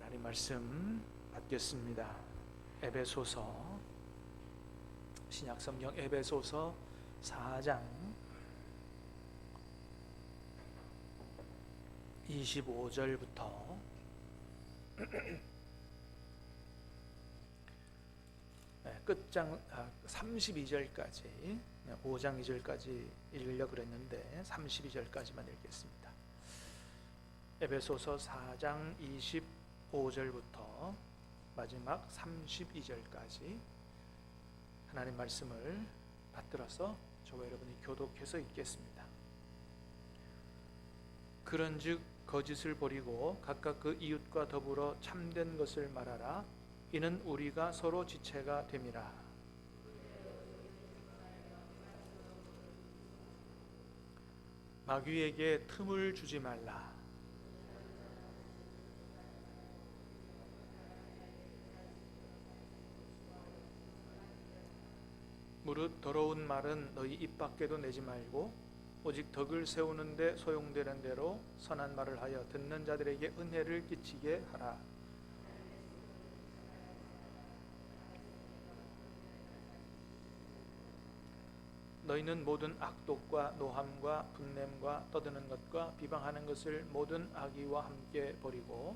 하나님 말씀 받겠습니다. 에베소서, 신약성경 에베소서 4장 25절부터 끝장 32절까지 5장 2절까지 읽으려고 그랬는데 32절까지만 읽겠습니다. 에베소서 4장 25절부터 마지막 32절까지 하나님 말씀을 받들어서 저와 여러분이 교독해서 읽겠습니다. 그런즉 거짓을 버리고 각각 그 이웃과 더불어 참된 것을 말하라. 이는 우리가 서로 지체가 됨이라. 마귀에게 틈을 주지 말라. 무릇 더러운 말은 너희 입 밖에도 내지 말고 오직 덕을 세우는데 소용되는 대로 선한 말을 하여 듣는 자들에게 은혜를 끼치게 하라. 너희는 모든 악독과 노함과 분냄과 떠드는 것과 비방하는 것을 모든 악의와 함께 버리고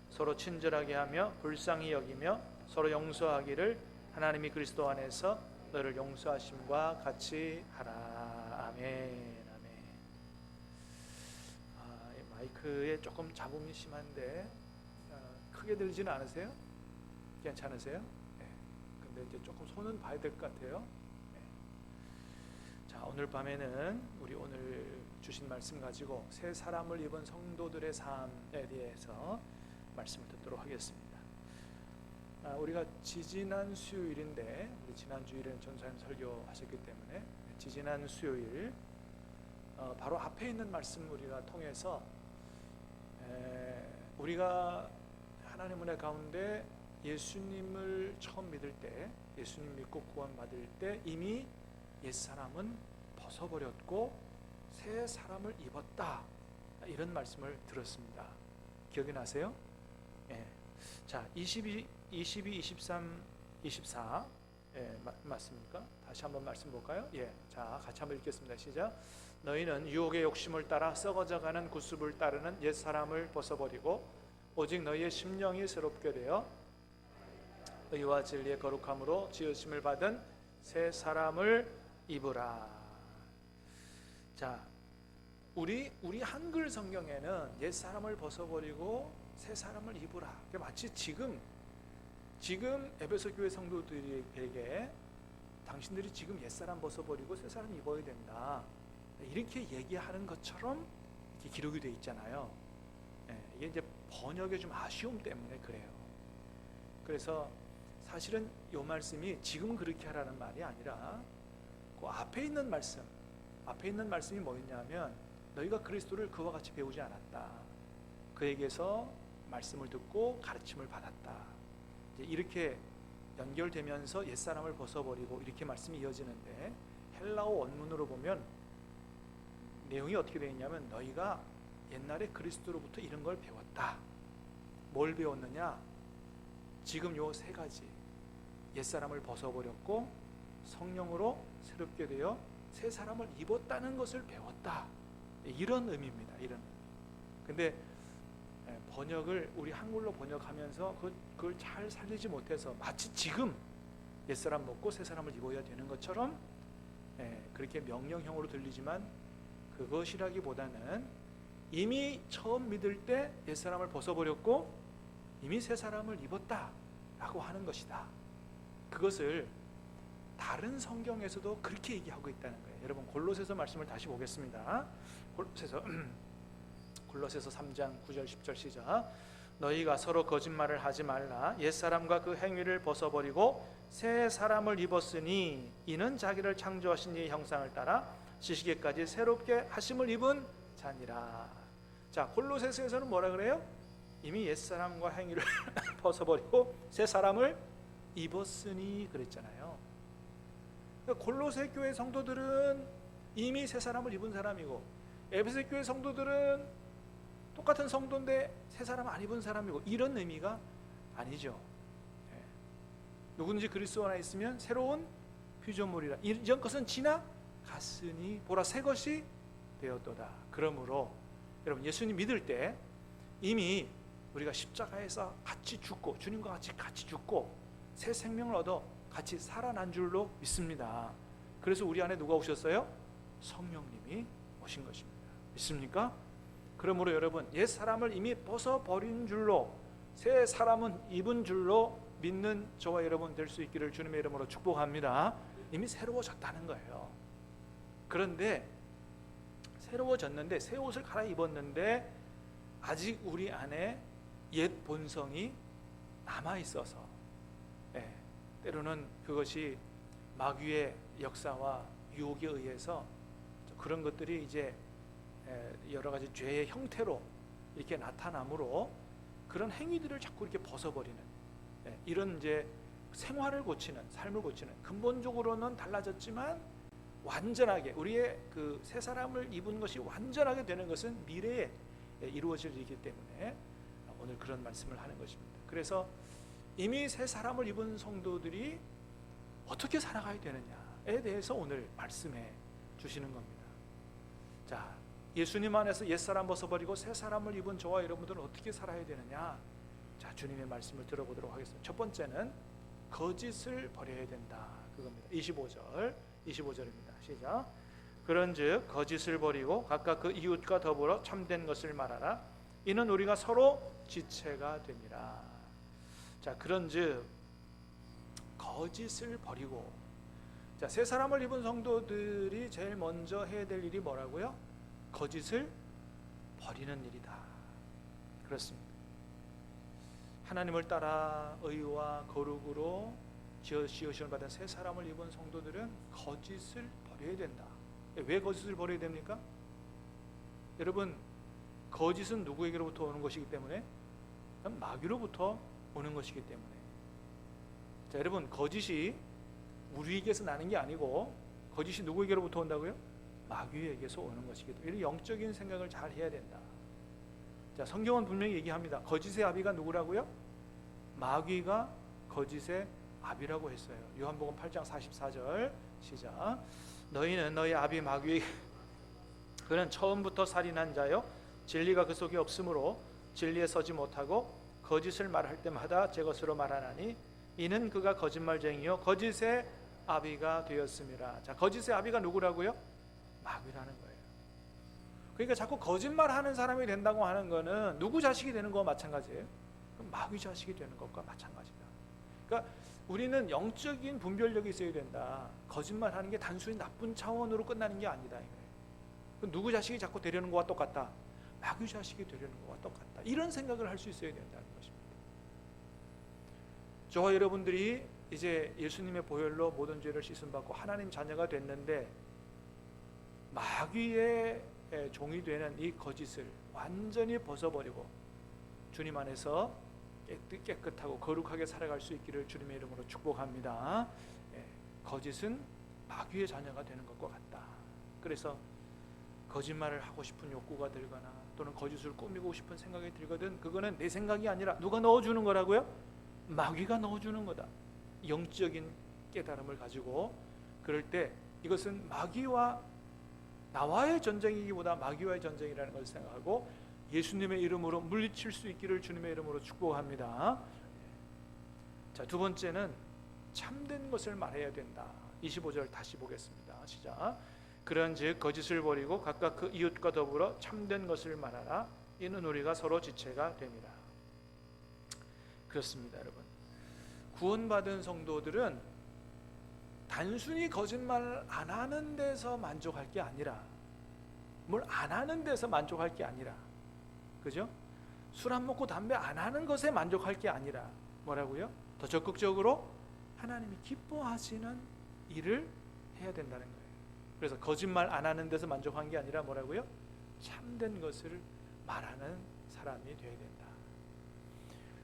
서로 친절하게 하며 불쌍히 여기며 서로 용서하기를 하나님이 그리스도 안에서 너를 용서하심과 같이 하라. 아멘. 아멘. 마이크에 조금 잡음이 심한데 크게 들지는 않으세요? 괜찮으세요? 네. 근데 이제 조금 손은 봐야 될 것 같아요. 네. 자, 오늘 밤에는 우리 오늘 주신 말씀 가지고 새 사람을 입은 성도들의 삶에 대해서 말씀을 듣도록 하겠습니다. 우리가 지지난 수요일인데, 우리 지난 주일에는 전사님 설교하셨기 때문에 지지난 수요일 바로 앞에 있는 말씀 우리가 통해서 우리가 하나님 은혜 가운데 예수님을 처음 믿을 때, 예수님 믿고 구원받을 때 이미 옛사람은 벗어버렸고 새 사람을 입었다, 이런 말씀을 들었습니다. 기억이 나세요? 예. 자, 22, 23, 24 맞습니까? 다시 한번 말씀 볼까요? 예. 자, 같이 한번 읽겠습니다. 시작. 너희는 유혹의 욕심을 따라 썩어져가는 구습을 따르는 옛사람을 벗어버리고 오직 너희의 심령이 새롭게 되어 의와 진리의 거룩함으로 지으심을 받은 새 사람을 입으라. 자, 우리 한글 성경에는 옛사람을 벗어버리고 새 사람을 입으라. 마치 지금 에베소 교회 성도들에게 당신들이 지금 옛사람 벗어버리고 새 사람 입어야 된다, 이렇게 얘기하는 것처럼 이렇게 기록이 되어 있잖아요. 이게 이제 번역에 좀 아쉬움 때문에 그래요. 그래서 사실은 이 말씀이 지금 그렇게 하라는 말이 아니라 그 앞에 있는 말씀이 뭐였냐면 너희가 그리스도를 그와 같이 배우지 않았다, 그에게서 말씀을 듣고 가르침을 받았다, 이제 이렇게 연결되면서 옛사람을 벗어버리고 이렇게 말씀이 이어지는데, 헬라어 원문으로 보면 내용이 어떻게 되어 있냐면 너희가 옛날에 그리스도로부터 이런 걸 배웠다. 뭘 배웠느냐? 지금 요 세 가지, 옛사람을 벗어버렸고 성령으로 새롭게 되어 새 사람을 입었다는 것을 배웠다, 이런 의미입니다. 이런 의미. 근데 번역을 우리 한글로 번역하면서 그걸 잘 살리지 못해서 마치 지금 옛사람 먹고 새 사람을 입어야 되는 것처럼 그렇게 명령형으로 들리지만 그것이라기보다는 이미 처음 믿을 때 옛사람을 벗어버렸고 이미 새 사람을 입었다라고 하는 것이다. 그것을 다른 성경에서도 그렇게 얘기하고 있다는 거예요. 여러분, 골로새서 말씀을 다시 보겠습니다. 골로새서 3장 9절 10절 시작. 너희가 서로 거짓말을 하지 말라. 옛사람과 그 행위를 벗어버리고 새 사람을 입었으니 이는 자기를 창조하신 이의 형상을 따라 지시기까지 새롭게 하심을 입은 자니라. 자, 골로새서에서는 뭐라 그래요? 이미 옛사람과 행위를 벗어버리고 새 사람을 입었으니 그랬잖아요. 골로새 교회 성도들은 이미 새 사람을 입은 사람이고, 에베소 교회 성도들은 똑같은 성도인데 새 사람 안 입은 사람이고 이런 의미가 아니죠. 예. 누구든지 그리스도 안에 있으면 새로운 피조물이라. 이전 것은 지나갔으니 보라 새 것이 되었도다. 그러므로 여러분 예수님 믿을 때 이미 우리가 십자가에서 같이 죽고 주님과 같이 죽고 새 생명을 얻어 같이 살아난 줄로 믿습니다. 그래서 우리 안에 누가 오셨어요? 성령님이 오신 것입니다. 믿습니까? 그러므로 여러분 옛 사람을 이미 벗어버린 줄로 새 사람은 입은 줄로 믿는 저와 여러분 될 수 있기를 주님의 이름으로 축복합니다. 이미 새로워졌다는 거예요. 그런데 새로워졌는데 새 옷을 갈아입었는데 아직 우리 안에 옛 본성이 남아있어서 때로는 그것이 마귀의 역사와 유혹에 의해서 그런 것들이 이제 여러 가지 죄의 형태로 이렇게 나타나므로 그런 행위들을 자꾸 이렇게 벗어버리는 이런 이제 생활을 고치는 삶을 고치는 근본적으로는 달라졌지만 완전하게 우리의 그 새 사람을 입은 것이 완전하게 되는 것은 미래에 이루어질 일이기 때문에 오늘 그런 말씀을 하는 것입니다. 그래서 이미 새 사람을 입은 성도들이 어떻게 살아가야 되느냐에 대해서 오늘 말씀해 주시는 겁니다. 자, 예수님 안에서 옛사람 벗어버리고 새 사람을 입은 저와 여러분들은 어떻게 살아야 되느냐? 자, 주님의 말씀을 들어보도록 하겠습니다. 첫 번째는 거짓을 버려야 된다. 그겁니다. 25절입니다. 시작. 그런즉 거짓을 버리고 각각 그 이웃과 더불어 참된 것을 말하라. 이는 우리가 서로 지체가 됨이라. 자, 그런즉 거짓을 버리고, 자, 새 사람을 입은 성도들이 제일 먼저 해야 될 일이 뭐라고요? 거짓을 버리는 일이다. 그렇습니다. 하나님을 따라 의와 거룩으로 지으심을 받은 새 사람을 입은 성도들은 거짓을 버려야 된다. 왜 거짓을 버려야 됩니까? 여러분, 거짓은 누구에게로부터 오는 것이기 때문에? 마귀로부터 오는 것이기 때문에. 자, 여러분, 거짓이 우리에게서 나는 게 아니고 거짓이 누구에게로부터 온다고요? 마귀에게서 오는 것이기 때문에 이런 영적인 생각을 잘 해야 된다. 자, 성경은 분명히 얘기합니다. 거짓의 아비가 누구라고요? 마귀가 거짓의 아비라고 했어요. 요한복음 8장 44절 시작. 너희는 너희 아비 마귀 그는 처음부터 살인한 자요 진리가 그 속에 없으므로 진리에 서지 못하고 거짓을 말할 때마다 제 것으로 말하나니 이는 그가 거짓말쟁이요 거짓의 아비가 되었음이라. 자, 거짓의 아비가 누구라고요? 마귀라는 거예요. 그러니까 자꾸 거짓말하는 사람이 된다고 하는 거는 누구 자식이 되는 거와 마찬가지예요. 마귀 자식이 되는 것과 마찬가지다. 그러니까 우리는 영적인 분별력이 있어야 된다. 거짓말하는 게 단순히 나쁜 차원으로 끝나는 게 아니다. 누구 자식이 자꾸 되려는 것과 똑같다. 마귀 자식이 되려는 것과 똑같다. 이런 생각을 할 수 있어야 된다는 것입니다. 저와 여러분들이 이제 예수님의 보혈로 모든 죄를 씻음받고 하나님 자녀가 됐는데 마귀의 종이 되는 이 거짓을 완전히 벗어버리고 주님 안에서 깨끗하고 거룩하게 살아갈 수 있기를 주님의 이름으로 축복합니다. 거짓은 마귀의 자녀가 되는 것과 같다. 그래서 거짓말을 하고 싶은 욕구가 들거나 또는 거짓을 꾸미고 싶은 생각이 들거든 그거는 내 생각이 아니라 누가 넣어주는 거라고요? 마귀가 넣어주는 거다. 영적인 깨달음을 가지고 그럴 때 이것은 마귀와 나와의 전쟁이기보다 마귀와의 전쟁이라는 것을 생각하고 예수님의 이름으로 물리칠 수 있기를 주님의 이름으로 축복합니다. 자, 두 번째는 참된 것을 말해야 된다. 25절 다시 보겠습니다. 시작. 그런즉 거짓을 버리고 각각 그 이웃과 더불어 참된 것을 말하라. 이는 우리가 서로 지체가 됨이라. 그렇습니다, 여러분. 구원받은 성도들은 단순히 거짓말을 안 하는 데서 만족할 게 아니라 뭘 안 하는 데서 만족할 게 아니라 그죠? 술 안 먹고 담배 안 하는 것에 만족할 게 아니라 뭐라고요? 더 적극적으로 하나님이 기뻐하시는 일을 해야 된다는 거예요. 그래서 거짓말 안 하는 데서 만족한 게 아니라 뭐라고요? 참된 것을 말하는 사람이 되어야 된다.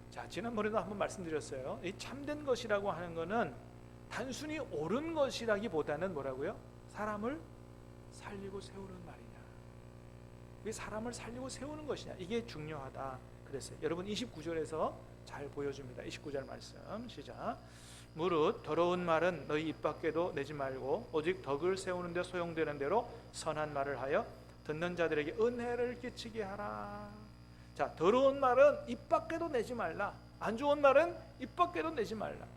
자, 지난번에도 한번 말씀드렸어요. 이 참된 것이라고 하는 것은 단순히 옳은 것이라기보다는 뭐라고요? 사람을 살리고 세우는 말이냐. 왜 사람을 살리고 세우는 것이냐. 이게 중요하다. 그 그랬어요. 여러분 29절에서 잘 보여줍니다. 29절 말씀 시작. 무릇 더러운 말은 너희 입 밖에도 내지 말고 오직 덕을 세우는 데 소용되는 대로 선한 말을 하여 듣는 자들에게 은혜를 끼치게 하라. 자, 더러운 말은 입 밖에도 내지 말라. 안 좋은 말은 입 밖에도 내지 말라.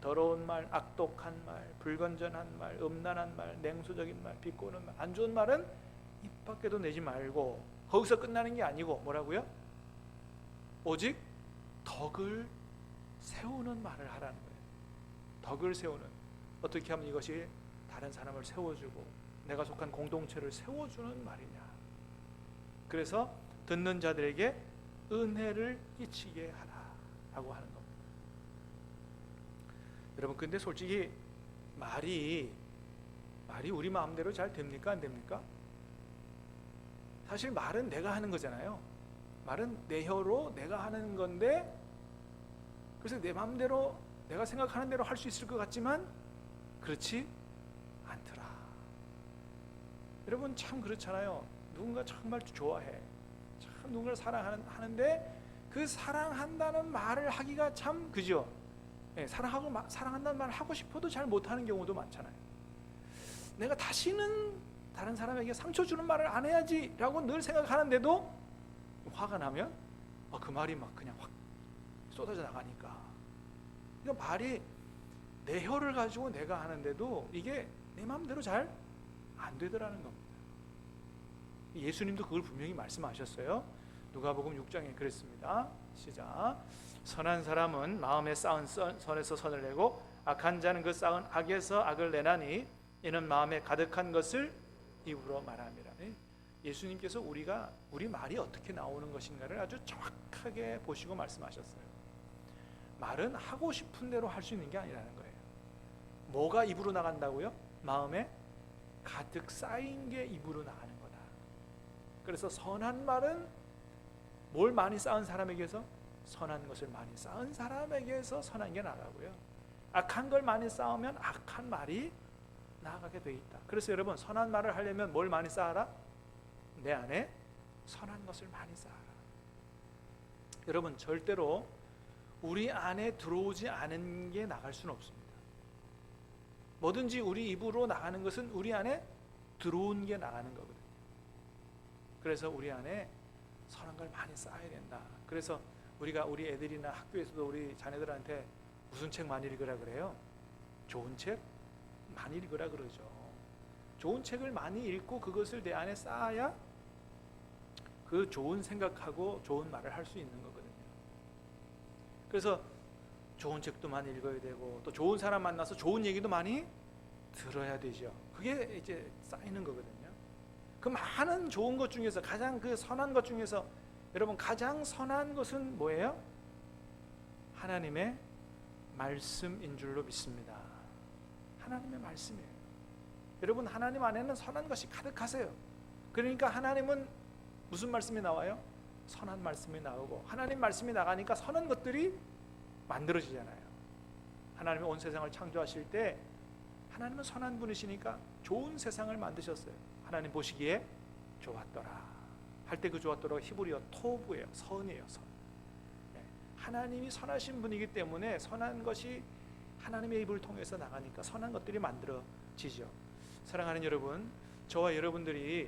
더러운 말, 악독한 말, 불건전한 말, 음란한 말, 냉소적인 말, 비꼬는 말, 안 좋은 말은 입 밖에도 내지 말고, 거기서 끝나는 게 아니고 뭐라고요? 오직 덕을 세우는 말을 하라는 거예요. 덕을 세우는, 어떻게 하면 이것이 다른 사람을 세워주고 내가 속한 공동체를 세워주는 말이냐. 그래서 듣는 자들에게 은혜를 끼치게 하라 라고 하는 겁니다. 여러분, 근데 솔직히 말이 우리 마음대로 잘 됩니까? 안 됩니까? 사실 말은 내가 하는 거잖아요. 말은 내 혀로 내가 하는 건데, 그래서 내 마음대로 내가 생각하는 대로 할 수 있을 것 같지만 그렇지 않더라. 여러분 참 그렇잖아요. 누군가 정말 좋아해, 참 누군가를 사랑하는데 그 사랑한다는 말을 하기가 참, 그죠? 네, 사랑한다는 말을 하고 싶어도 잘 못하는 경우도 많잖아요. 내가 다시는 다른 사람에게 상처 주는 말을 안 해야지 라고 늘 생각하는데도 화가 나면 그 말이 막 그냥 확 쏟아져 나가니까. 그러니까 말이 내 혀를 가지고 내가 하는데도 이게 내 마음대로 잘 안 되더라는 겁니다. 예수님도 그걸 분명히 말씀하셨어요. 누가복음 6장에 그랬습니다. 시작. 선한 사람은 마음에 쌓은 선에서 선을 내고 악한 자는 그 쌓은 악에서 악을 내나니 이는 마음에 가득한 것을 입으로 말함이라. 예수님께서 우리 말이 어떻게 나오는 것인가를 아주 정확하게 보시고 말씀하셨어요. 말은 하고 싶은 대로 할 수 있는 게 아니라는 거예요. 뭐가 입으로 나간다고요? 마음에 가득 쌓인 게 입으로 나가는 거다. 그래서 선한 말은 뭘 많이 쌓은 사람에게서? 선한 것을 많이 쌓은 사람에게서 선한 게 나가고요. 악한 걸 많이 쌓으면 악한 말이 나가게 돼 있다. 그래서 여러분, 선한 말을 하려면 뭘 많이 쌓아라? 내 안에 선한 것을 많이 쌓아라. 여러분, 절대로 우리 안에 들어오지 않은 게 나갈 수는 없습니다. 뭐든지 우리 입으로 나가는 것은 우리 안에 들어온 게 나가는 거거든요. 그래서 우리 안에 선한 걸 많이 쌓아야 된다. 그래서 우리가 우리 애들이나 학교에서도 우리 자녀들한테 무슨 책 많이 읽으라 그래요? 좋은 책 많이 읽으라 그러죠. 좋은 책을 많이 읽고 그것을 내 안에 쌓아야 그 좋은 생각하고 좋은 말을 할 수 있는 거거든요. 그래서 좋은 책도 많이 읽어야 되고 또 좋은 사람 만나서 좋은 얘기도 많이 들어야 되죠. 그게 이제 쌓이는 거거든요. 그 많은 좋은 것 중에서 가장 그 선한 것 중에서 여러분, 가장 선한 것은 뭐예요? 하나님의 말씀인 줄로 믿습니다. 하나님의 말씀이에요. 여러분, 하나님 안에는 선한 것이 가득하세요. 그러니까 하나님은 무슨 말씀이 나와요? 선한 말씀이 나오고, 하나님 말씀이 나가니까 선한 것들이 만들어지잖아요. 하나님이 온 세상을 창조하실 때 하나님은 선한 분이시니까 좋은 세상을 만드셨어요. 하나님 보시기에 좋았더라 할 때 그 좋았더라가 히브리어 토브예요. 선이에요. 선. 하나님이 선하신 분이기 때문에 선한 것이 하나님의 입을 통해서 나가니까 선한 것들이 만들어지죠. 사랑하는 여러분, 저와 여러분들이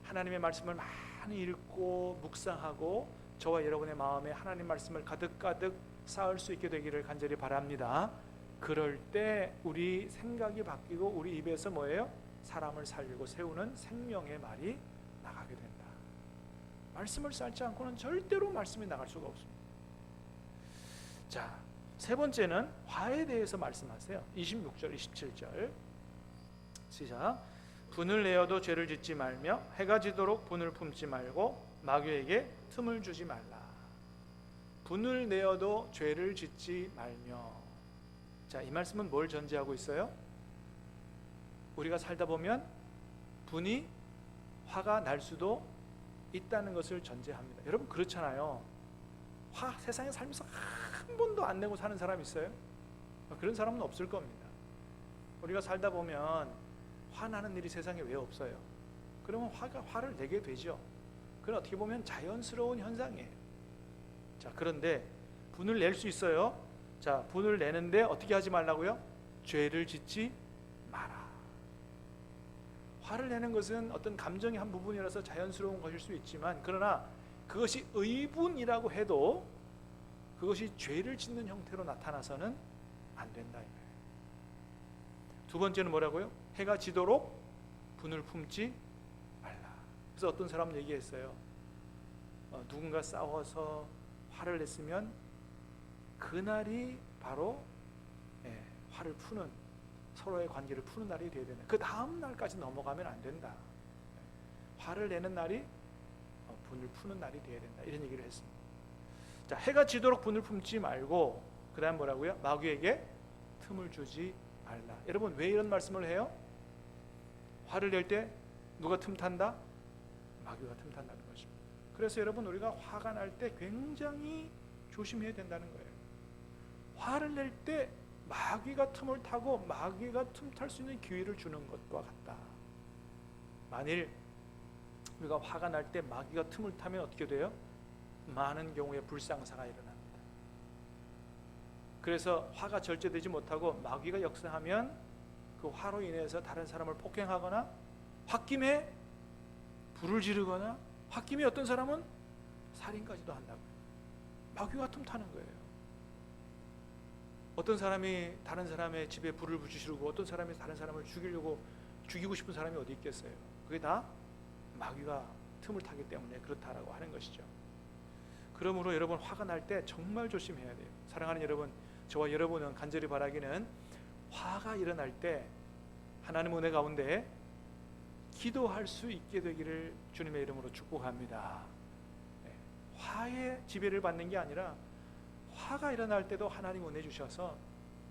하나님의 말씀을 많이 읽고 묵상하고 저와 여러분의 마음에 하나님 말씀을 가득가득 쌓을 수 있게 되기를 간절히 바랍니다. 그럴 때 우리 생각이 바뀌고 우리 입에서 뭐예요? 사람을 살리고 세우는 생명의 말이 나가게 된다. 말씀을 쌓지 않고는 절대로 말씀이 나갈 수가 없습니다. 자, 세 번째는 화에 대해서 말씀하세요. 26절, 27절 시작. 분을 내어도 죄를 짓지 말며 해가 지도록 분을 품지 말고 마귀에게 틈을 주지 말라. 분을 내어도 죄를 짓지 말며. 자, 이 말씀은 뭘 전제하고 있어요? 우리가 살다 보면 분이 화가 날 수도 있다는 것을 전제합니다. 여러분 그렇잖아요. 화 세상에 살면서 한 번도 안 내고 사는 사람 있어요? 그런 사람은 없을 겁니다. 우리가 살다 보면 화나는 일이 세상에 왜 없어요? 그러면 화를 내게 되죠. 그건 어떻게 보면 자연스러운 현상이에요. 자, 그런데 분을 낼 수 있어요. 자, 분을 내는데 어떻게 하지 말라고요? 죄를 짓지 마라. 화를 내는 것은 어떤 감정의 한 부분이라서 자연스러운 것일 수 있지만, 그러나 그것이 의분이라고 해도 그것이 죄를 짓는 형태로 나타나서는 안 된다. 두 번째는 뭐라고요? 해가 지도록 분을 품지 말라. 그래서 어떤 사람 얘기했어요. 누군가 싸워서 화를 냈으면 그날이 바로 화를 푸는, 서로의 관계를 푸는 날이 되어야 된다. 그 다음 날까지 넘어가면 안 된다. 화를 내는 날이 분을 푸는 날이 되어야 된다. 이런 얘기를 했습니다. 자, 해가 지도록 분을 품지 말고, 그 다음 뭐라고요? 마귀에게 틈을 주지 말라. 여러분, 왜 이런 말씀을 해요? 화를 낼 때 누가 틈탄다? 마귀가 틈탄다는 것입니다. 그래서 여러분, 우리가 화가 날 때 굉장히 조심해야 된다는 거예요. 화를 낼 때 마귀가 틈을 타고 마귀가 틈탈 수 있는 기회를 주는 것과 같다. 만일 우리가 화가 날 때 마귀가 틈을 타면 어떻게 돼요? 많은 경우에 불상사가 일어납니다. 그래서 화가 절제되지 못하고 마귀가 역사하면 그 화로 인해서 다른 사람을 폭행하거나, 홧김에 불을 지르거나, 홧김에 어떤 사람은 살인까지도 한다고요. 마귀가 틈타는 거예요. 어떤 사람이 다른 사람의 집에 불을 붙이시고, 어떤 사람이 다른 사람을 죽이고 싶은 사람이 어디 있겠어요? 그게 다 마귀가 틈을 타기 때문에 그렇다라고 하는 것이죠. 그러므로 여러분, 화가 날 때 정말 조심해야 돼요. 사랑하는 여러분, 저와 여러분은 간절히 바라기는 화가 일어날 때 하나님 은혜 가운데 기도할 수 있게 되기를 주님의 이름으로 축복합니다. 화의 지배를 받는 게 아니라 화가 일어날 때도 하나님 은혜 주셔서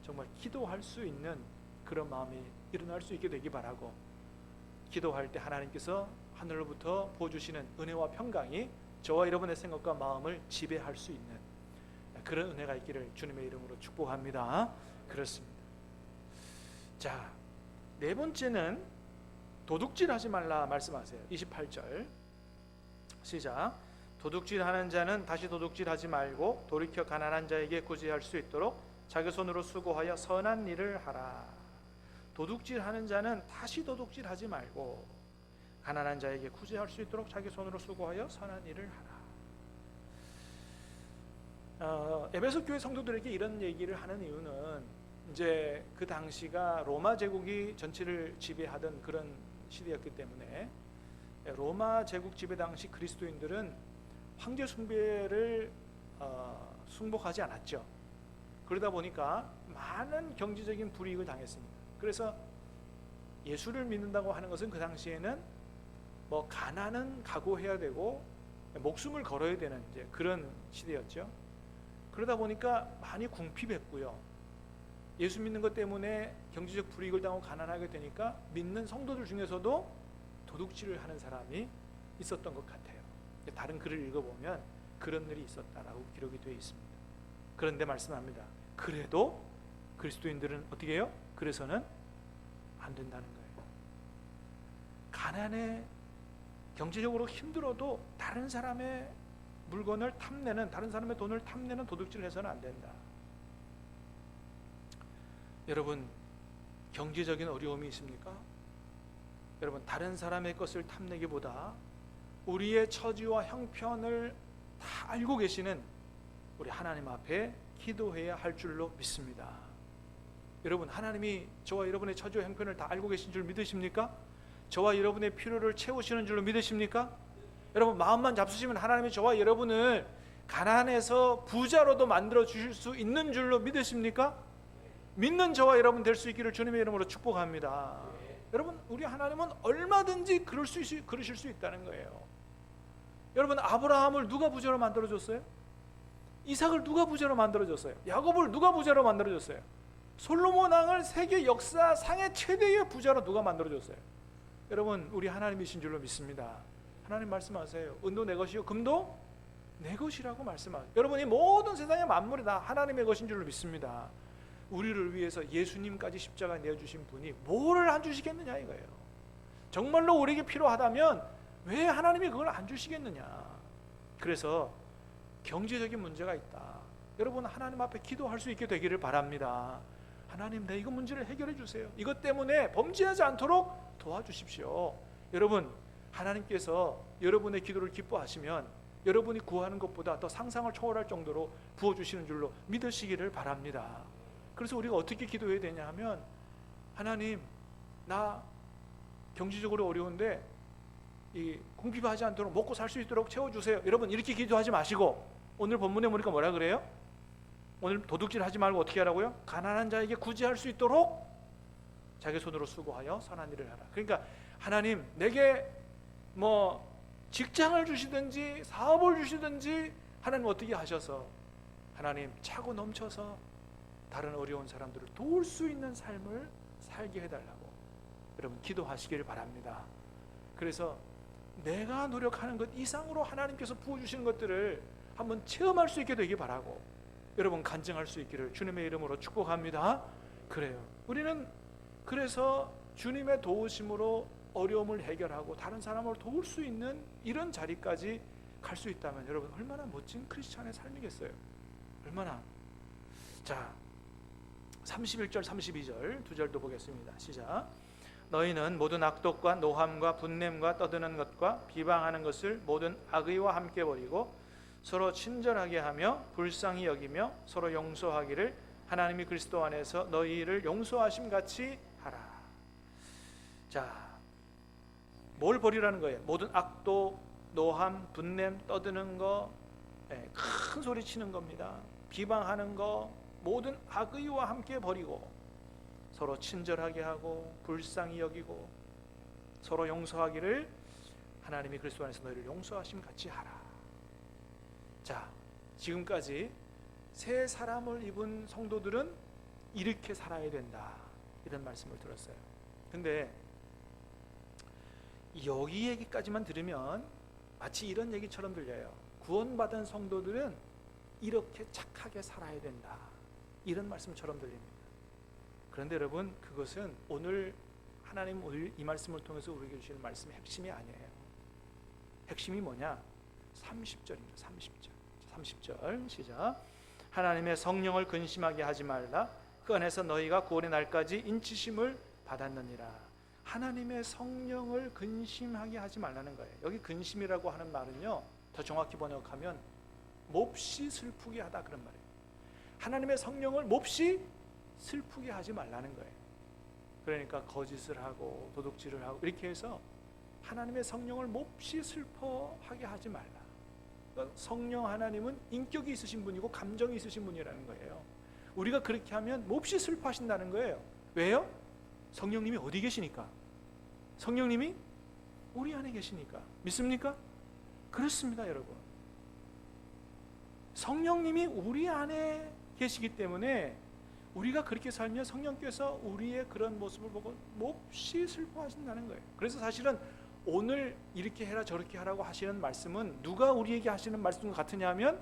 정말 기도할 수 있는 그런 마음이 일어날 수 있게 되기 바라고, 기도할 때 하나님께서 하늘로부터 부어주시는 은혜와 평강이 저와 여러분의 생각과 마음을 지배할 수 있는 그런 은혜가 있기를 주님의 이름으로 축복합니다. 그렇습니다. 자, 네 번째는 도둑질하지 말라 말씀하세요. 28절 시작. 도둑질하는 자는 다시 도둑질하지 말고 돌이켜 가난한 자에게 구제할 수 있도록 자기 손으로 수고하여 선한 일을 하라. 도둑질하는 자는 다시 도둑질하지 말고 가난한 자에게 구제할 수 있도록 자기 손으로 수고하여 선한 일을 하라. 에베소 교회 성도들에게 이런 얘기를 하는 이유는, 이제 그 당시가 로마 제국이 전체를 지배하던 그런 시대였기 때문에, 로마 제국 지배 당시 그리스도인들은 황제 숭배를 승복하지 않았죠. 그러다 보니까 많은 경제적인 불이익을 당했습니다. 그래서 예수를 믿는다고 하는 것은 그 당시에는 뭐 가난은 각오해야 되고 목숨을 걸어야 되는 이제 그런 시대였죠. 그러다 보니까 많이 궁핍했고요. 예수 믿는 것 때문에 경제적 불이익을 당하고 가난하게 되니까 믿는 성도들 중에서도 도둑질을 하는 사람이 있었던 것 같아요. 다른 글을 읽어보면 그런 일이 있었다라고 기록이 되어 있습니다. 그런데 말씀합니다. 그래도 그리스도인들은 어떻게 해요? 그래서는 안 된다는 거예요. 가난해, 경제적으로 힘들어도 다른 사람의 물건을 탐내는, 다른 사람의 돈을 탐내는 도둑질을 해서는 안 된다. 여러분, 경제적인 어려움이 있습니까? 여러분, 다른 사람의 것을 탐내기보다 우리의 처지와 형편을 다 알고 계시는 우리 하나님 앞에 기도해야 할 줄로 믿습니다. 여러분, 하나님이 저와 여러분의 처지와 형편을 다 알고 계신 줄 믿으십니까? 저와 여러분의 필요를 채우시는 줄로 믿으십니까? 여러분, 마음만 잡수시면 하나님이 저와 여러분을 가난해서 부자로도 만들어 주실 수 있는 줄로 믿으십니까? 믿는 저와 여러분 될 수 있기를 주님의 이름으로 축복합니다. 여러분, 우리 하나님은 얼마든지 그러실 수 있다는 거예요. 여러분, 아브라함을 누가 부자로 만들어줬어요? 이삭을 누가 부자로 만들어줬어요? 야곱을 누가 부자로 만들어줬어요? 솔로몬 왕을 세계 역사상의 최대의 부자로 누가 만들어줬어요? 여러분, 우리 하나님이신 줄로 믿습니다. 하나님 말씀하세요. 은도 내 것이요 금도 내 것이라고 말씀하세요. 여러분이 모든 세상의 만물이 다 하나님의 것인 줄로 믿습니다. 우리를 위해서 예수님까지 십자가에 내어주신 분이 뭐를 안 주시겠느냐 이거예요. 정말로 우리에게 필요하다면 왜 하나님이 그걸 안 주시겠느냐. 그래서 경제적인 문제가 있다. 여러분 하나님 앞에 기도할 수 있게 되기를 바랍니다. 하나님, 내 이거 문제를 해결해 주세요. 이것 때문에 범죄하지 않도록 도와주십시오. 여러분, 하나님께서 여러분의 기도를 기뻐하시면 여러분이 구하는 것보다 더 상상을 초월할 정도로 부어주시는 줄로 믿으시기를 바랍니다. 그래서 우리가 어떻게 기도해야 되냐 하면, 하나님, 나 경제적으로 어려운데 이 궁핍하지 않도록 먹고 살 수 있도록 채워주세요. 여러분, 이렇게 기도하지 마시고, 오늘 본문에 보니까 뭐라 그래요? 오늘 도둑질 하지 말고 어떻게 하라고요? 가난한 자에게 구제할 수 있도록 자기 손으로 수고하여 선한 일을 하라. 그러니까 하나님, 내게 뭐 직장을 주시든지 사업을 주시든지 하나님 어떻게 하셔서 하나님 차고 넘쳐서 다른 어려운 사람들을 도울 수 있는 삶을 살게 해달라고 여러분 기도하시기를 바랍니다. 그래서 내가 노력하는 것 이상으로 하나님께서 부어주시는 것들을 한번 체험할 수 있게 되기 바라고 여러분 간증할 수 있기를 주님의 이름으로 축복합니다. 그래요. 우리는 그래서 주님의 도우심으로 어려움을 해결하고 다른 사람을 도울 수 있는 이런 자리까지 갈 수 있다면 여러분 얼마나 멋진 크리스찬의 삶이겠어요. 얼마나. 자, 31절 32절 두 절도 보겠습니다. 시작. 너희는 모든 악독과 노함과 분냄과 떠드는 것과 비방하는 것을 모든 악의와 함께 버리고 서로 친절하게 하며 불쌍히 여기며 서로 용서하기를 하나님이 그리스도 안에서 너희를 용서하심 같이 하라. 자, 뭘 버리라는 거예요? 모든 악독, 노함, 분냄, 떠드는 거, 큰 소리 치는 겁니다. 비방하는 거, 모든 악의와 함께 버리고 서로 친절하게 하고 불쌍히 여기고 서로 용서하기를 하나님이 그리스도 안에서 너희를 용서하심 같이 하라. 자, 지금까지 새 사람을 입은 성도들은 이렇게 살아야 된다, 이런 말씀을 들었어요. 근데 여기 얘기까지만 들으면 마치 이런 얘기처럼 들려요. 구원받은 성도들은 이렇게 착하게 살아야 된다, 이런 말씀처럼 들립니다. 그런데 여러분, 그것은 오늘 하나님 오늘 이 말씀을 통해서 우리에게 주시는 말씀의 핵심이 아니에요. 핵심이 뭐냐? 30절입니다. 30절 시작. 하나님의 성령을 근심하게 하지 말라. 그 안에서 너희가 구원의 날까지 인치심을 받았느니라. 하나님의 성령을 근심하게 하지 말라는 거예요. 여기 근심이라고 하는 말은요, 더 정확히 번역하면 몹시 슬프게 하다, 그런 말이에요. 하나님의 성령을 몹시 슬프게 하지 말라는 거예요. 그러니까 거짓을 하고 도둑질을 하고 이렇게 해서 하나님의 성령을 몹시 슬퍼하게 하지 말라. 그러니까 성령 하나님은 인격이 있으신 분이고 감정이 있으신 분이라는 거예요. 우리가 그렇게 하면 몹시 슬퍼하신다는 거예요. 왜요? 성령님이 어디 계시니까. 성령님이 우리 안에 계시니까. 믿습니까? 그렇습니다, 여러분. 성령님이 우리 안에 계시기 때문에 우리가 그렇게 살면 성령께서 우리의 그런 모습을 보고 몹시 슬퍼하신다는 거예요. 그래서 사실은 오늘 이렇게 해라 저렇게 하라고 하시는 말씀은 누가 우리에게 하시는 말씀과 같으냐 하면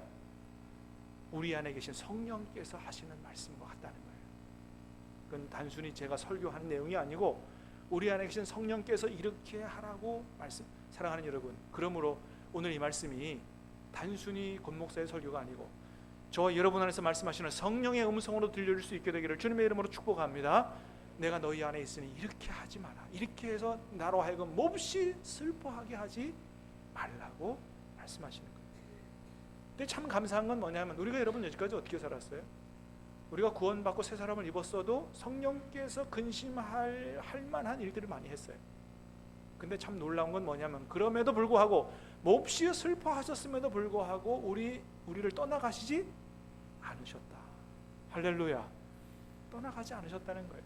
우리 안에 계신 성령께서 하시는 말씀과 같다는 거예요. 그건 단순히 제가 설교하는 내용이 아니고 우리 안에 계신 성령께서 이렇게 하라고 말씀. 사랑하는 여러분, 그러므로 오늘 이 말씀이 단순히 권 목사의 설교가 아니고 저와 여러분 안에서 말씀하시는 성령의 음성으로 들려줄 수 있게 되기를 주님의 이름으로 축복합니다. 내가 너희 안에 있으니 이렇게 하지 마라. 이렇게 해서 나로 하여금 몹시 슬퍼하게 하지 말라고 말씀하시는 거예요. 근데 참 감사한 건 뭐냐면 우리가 여러분 여기까지 어떻게 살았어요? 우리가 구원받고 새 사람을 입었어도 성령께서 근심할 만한 일들을 많이 했어요. 근데 참 놀라운 건 뭐냐면 그럼에도 불구하고 몹시 슬퍼하셨음에도 불구하고 우리를 떠나가시지 않으셨다. 할렐루야. 떠나가지 않으셨다는 거예요.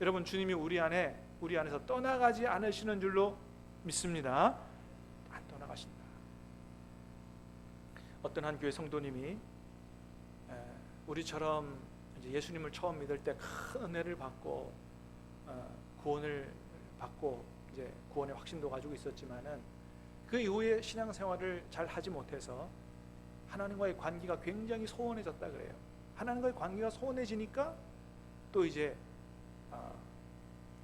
여러분, 주님이 우리 안에서 떠나가지 않으시는 줄로 믿습니다. 안 떠나가신다. 어떤 한 교회 성도님이 우리처럼 이제 예수님을 처음 믿을 때 큰 은혜를 받고 구원을 받고 이제 구원의 확신도 가지고 있었지만은 그 이후에 신앙생활을 잘 하지 못해서 하나님과의 관계가 굉장히 소원해졌다 그래요. 하나님과의 관계가 소원해지니까 또 이제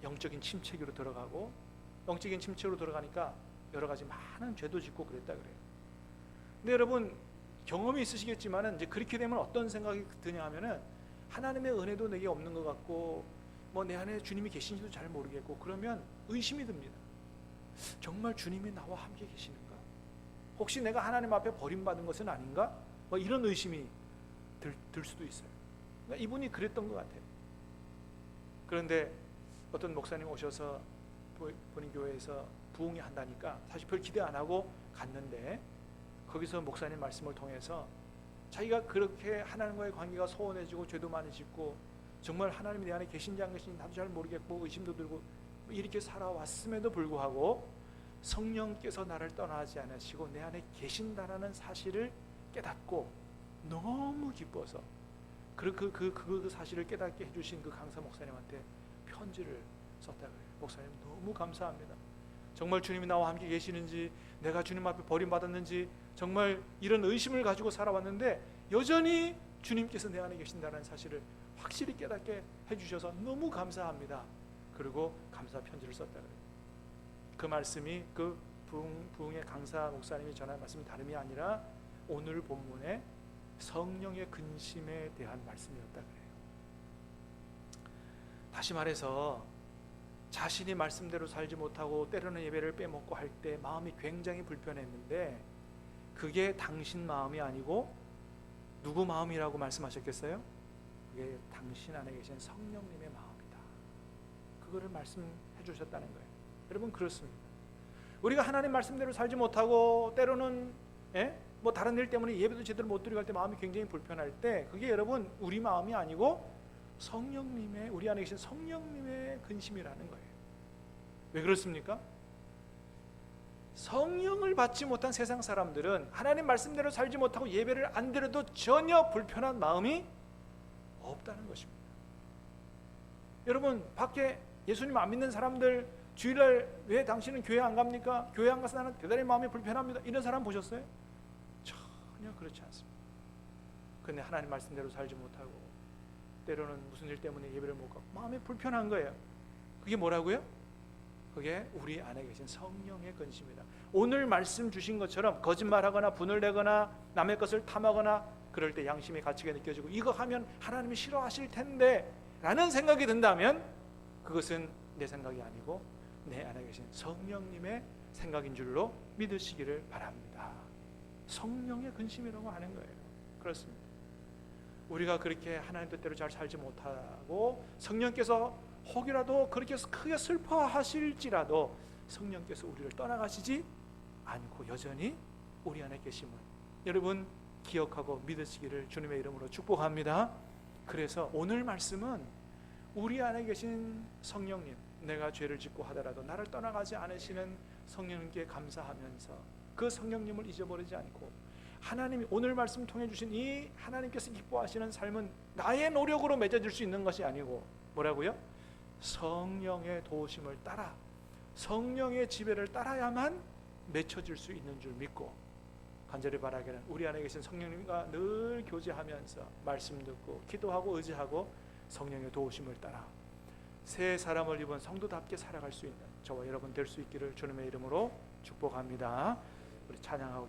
영적인 침체기로 들어가고 영적인 침체로 들어가니까 여러 가지 많은 죄도 짓고 그랬다 그래요. 근데 여러분, 경험이 있으시겠지만은 이제 그렇게 되면 어떤 생각이 드냐 하면은 하나님의 은혜도 내게 없는 것 같고 뭐 내 안에 주님이 계신지도 잘 모르겠고 그러면 의심이 듭니다. 정말 주님이 나와 함께 계시는가? 혹시 내가 하나님 앞에 버림받은 것은 아닌가? 뭐 이런 의심이 들 수도 있어요. 그러니까 이분이 그랬던 것 같아요. 그런데 어떤 목사님 오셔서 본인 교회에서 부흥회 한다니까 사실 별 기대 안 하고 갔는데 거기서 목사님 말씀을 통해서 자기가 그렇게 하나님과의 관계가 소원해지고 죄도 많이 짓고 정말 하나님이 내 안에 계신지 안 계신지 나도 잘 모르겠고 의심도 들고 이렇게 살아왔음에도 불구하고 성령께서 나를 떠나지 않으시고 내 안에 계신다라는 사실을 깨닫고 너무 기뻐서 그 사실을 깨닫게 해주신 그 강사 목사님한테 편지를 썼다 그래요. 목사님 너무 감사합니다. 정말 주님이 나와 함께 계시는지 내가 주님 앞에 버림받았는지 정말 이런 의심을 가지고 살아왔는데 여전히 주님께서 내 안에 계신다는 사실을 확실히 깨닫게 해주셔서 너무 감사합니다. 그리고 감사 편지를 썼다 그래요. 그 말씀이 그 부흥의 강사 목사님이 전한 말씀이 다름이 아니라 오늘 본문의 성령의 근심에 대한 말씀이었다 그래요. 다시 말해서 자신이 말씀대로 살지 못하고 때로는 예배를 빼먹고 할 때 마음이 굉장히 불편했는데 그게 당신 마음이 아니고 누구 마음이라고 말씀하셨겠어요? 그게 당신 안에 계신 성령님의 마음이다. 그거를 말씀해 주셨다는 거예요. 여러분 그렇습니다. 우리가 하나님 말씀대로 살지 못하고 때로는 뭐 다른 일 때문에 예배도 제대로 못 드리고 할 때 마음이 굉장히 불편할 때 그게 여러분 우리 마음이 아니고 성령님의 우리 안에 계신 성령님의 근심이라는 거예요. 왜 그렇습니까? 성령을 받지 못한 세상 사람들은 하나님 말씀대로 살지 못하고 예배를 안 드려도 전혀 불편한 마음이 없다는 것입니다. 여러분 밖에 예수님 안 믿는 사람들 주일날 왜 당신은 교회 안 갑니까? 교회 안 가서 나는 대단히 마음이 불편합니다. 이런 사람 보셨어요? 전혀 그렇지 않습니다. 근데 하나님 말씀대로 살지 못하고 때로는 무슨 일 때문에 예배를 못 가고 마음이 불편한 거예요. 그게 뭐라고요? 그게 우리 안에 계신 성령의 근심이다. 오늘 말씀 주신 것처럼 거짓말하거나 분을 내거나 남의 것을 탐하거나 그럴 때 양심의 가치가 느껴지고 이거 하면 하나님이 싫어하실 텐데 라는 생각이 든다면 그것은 내 생각이 아니고 내 안에 계신 성령님의 생각인 줄로 믿으시기를 바랍니다. 성령의 근심이라고 하는 거예요. 그렇습니다. 우리가 그렇게 하나님 뜻대로 잘 살지 못하고 성령께서 혹이라도 그렇게 크게 슬퍼하실지라도 성령께서 우리를 떠나가시지 않고 여전히 우리 안에 계심을 여러분 기억하고 믿으시기를 주님의 이름으로 축복합니다. 그래서 오늘 말씀은 우리 안에 계신 성령님, 내가 죄를 짓고 하더라도 나를 떠나가지 않으시는 성령님께 감사하면서 그 성령님을 잊어버리지 않고 하나님이 오늘 말씀 통해 주신 이 하나님께서 기뻐하시는 삶은 나의 노력으로 맺어질 수 있는 것이 아니고 뭐라고요? 성령의 도우심을 따라 성령의 지배를 따라야만 맺혀질 수 있는 줄 믿고 간절히 바라기는 우리 안에 계신 성령님과 늘 교제하면서 말씀 듣고 기도하고 의지하고 성령의 도우심을 따라 새 사람을 입은 성도답게 살아갈 수 있는 저와 여러분 될 수 있기를 주님의 이름으로 축복합니다. 우리 찬양하고